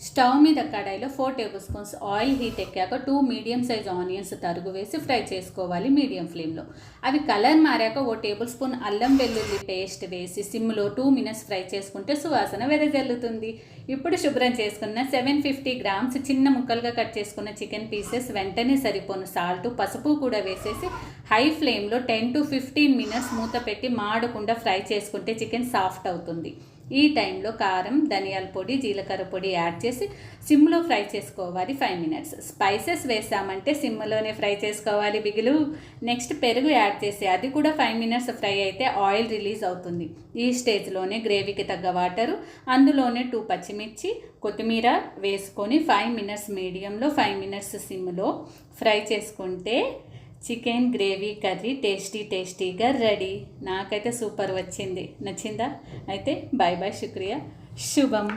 Stove మీద కడాయిలో 4 table spoons oil heat ఎక్కాక 2 మీడియం సైజ్ ఆనియన్స్ తరుగు వేసి ఫ్రై చేసుకోవాలి మీడియం ఫ్లేమ్లో. అవి కలర్ మారాక 1 టేబుల్ స్పూన్ అల్లం వెల్లుల్లి పేస్ట్ వేసి సిమ్లో 2 మినిట్స్ ఫ్రై చేసుకుంటే సువాసన వెదజల్లుతుంది. ఇప్పుడు శుభ్రం చేసుకున్న 750 గ్రామ్స్ చిన్న ముక్కలుగా కట్ చేసుకున్న చికెన్ పీసెస్, వెంటనే సరిపోను సాల్ట్, పసుపు కూడా వేసేసి హై ఫ్లేమ్లో 10 to 15 మినిట్స్ మూత పెట్టి మాడకుండా ఫ్రై చేసుకుంటే చికెన్ సాఫ్ట్ అవుతుంది. ఈ టైంలో కారం, ధనియాల పొడి, జీలకర్ర పొడి యాడ్ చేసి సిమ్లో ఫ్రై చేసుకోవాలి 5 మినిట్స్. స్పైసెస్ వేసామంటే సిమ్లోనే ఫ్రై చేసుకోవాలి బిగులు. నెక్స్ట్ పెరుగు యాడ్ చేసి అది కూడా 5 మినిట్స్ ఫ్రై అయితే ఆయిల్ రిలీజ్ అవుతుంది. ఈ స్టేజ్లోనే గ్రేవీకి తగ్గ వాటరు, అందులోనే 2 పచ్చిమిర్చి, కొత్తిమీర వేసుకొని 5 మినిట్స్ మీడియంలో 5 మినిట్స్ సిమ్లో ఫ్రై చేసుకుంటే చికెన్ గ్రేవీ కర్రీ టేస్టీగా రెడీ. నాకైతే సూపర్ వచ్చింది. నచ్చిందా? అయితే బాయ్ బాయ్, శుక్రియా, శుభం.